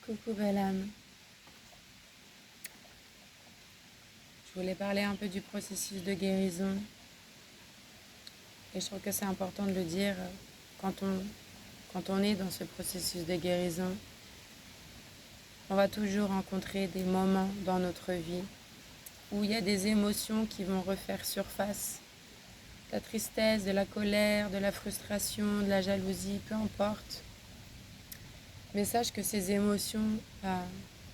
Coucou belle âme. Je voulais parler un peu du processus de guérison. Et je trouve que c'est important de le dire quand on est dans ce processus de guérison. On va toujours rencontrer des moments dans notre vie où il y a des émotions qui vont refaire surface. De la tristesse, de la colère, de la frustration, de la jalousie, peu importe. Mais sache que ces émotions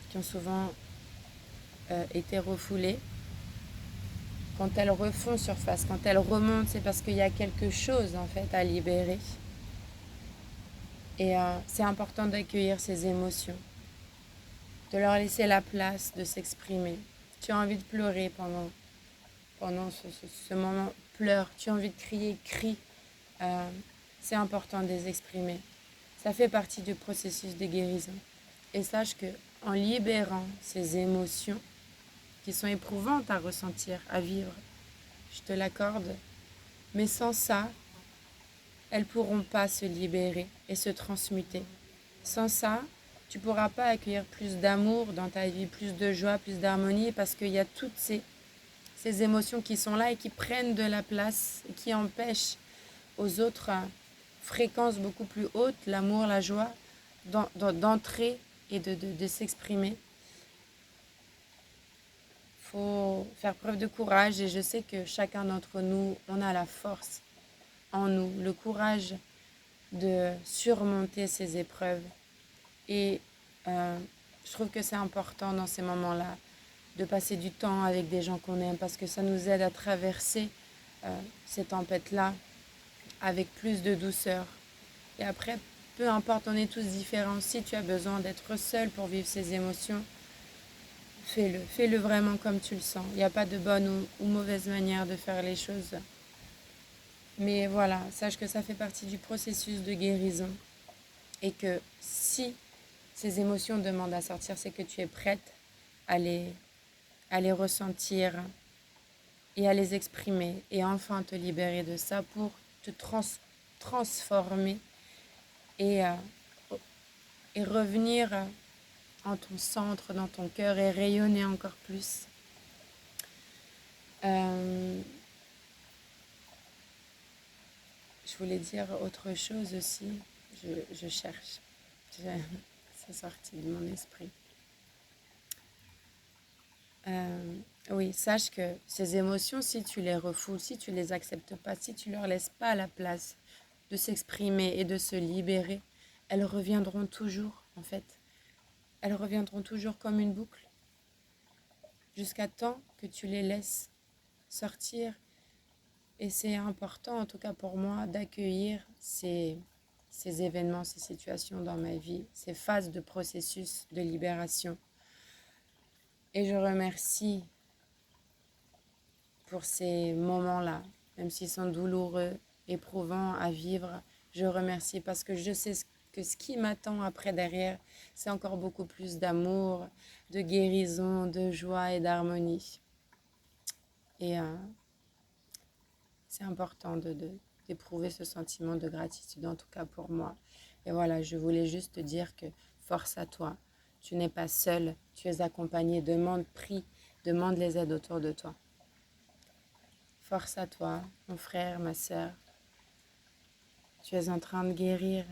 qui ont souvent été refoulées, quand elles refont surface, quand elles remontent, c'est parce qu'il y a quelque chose en fait à libérer. Et c'est important d'accueillir ces émotions, de leur laisser la place de s'exprimer. Tu as envie de pleurer pendant ce moment, pleure. Tu as envie de crier, crie. C'est important de les exprimer. Ça fait partie du processus de guérison. Et sache que en libérant ces émotions qui sont éprouvantes à ressentir, à vivre, je te l'accorde, mais sans ça, elles ne pourront pas se libérer et se transmuter. Sans ça, tu ne pourras pas accueillir plus d'amour dans ta vie, plus de joie, plus d'harmonie, parce qu'il y a toutes ces émotions qui sont là et qui prennent de la place et qui empêchent aux autres fréquences beaucoup plus hautes, l'amour, la joie, d'entrer et de s'exprimer. Il faut faire preuve de courage et je sais que chacun d'entre nous, on a la force en nous, le courage de surmonter ces épreuves. Et je trouve que c'est important dans ces moments-là de passer du temps avec des gens qu'on aime parce que ça nous aide à traverser ces tempêtes-là avec plus de douceur. Et après, peu importe, on est tous différents. Si tu as besoin d'être seul pour vivre ces émotions, fais-le. Fais-le vraiment comme tu le sens. Il n'y a pas de bonne ou mauvaise manière de faire les choses. Mais voilà, sache que ça fait partie du processus de guérison. Et que si ces émotions demandent à sortir, c'est que tu es prête à les ressentir et à les exprimer. Et enfin te libérer de ça pour te transformer et, et revenir en ton centre, dans ton cœur et rayonner encore plus. Je voulais dire autre chose aussi. Je cherche. C'est sorti de mon esprit. Oui, sache que ces émotions, si tu les refoules, si tu les acceptes pas, si tu leur laisses pas la place de s'exprimer et de se libérer, elles reviendront toujours, en fait. Elles reviendront toujours comme une boucle, jusqu'à temps que tu les laisses sortir. Et c'est important, en tout cas pour moi, d'accueillir ces événements, ces situations dans ma vie, ces phases de processus de libération. Et je remercie pour ces moments-là, même s'ils sont douloureux, éprouvants à vivre. Je remercie parce que je sais que ce qui m'attend après derrière, c'est encore beaucoup plus d'amour, de guérison, de joie et d'harmonie. Et c'est important d'éprouver ce sentiment de gratitude, en tout cas pour moi. Et voilà, je voulais juste te dire que force à toi. Tu n'es pas seul, tu es accompagné. Demande les aides autour de toi. Force à toi, mon frère, ma sœur. Tu es en train de guérir.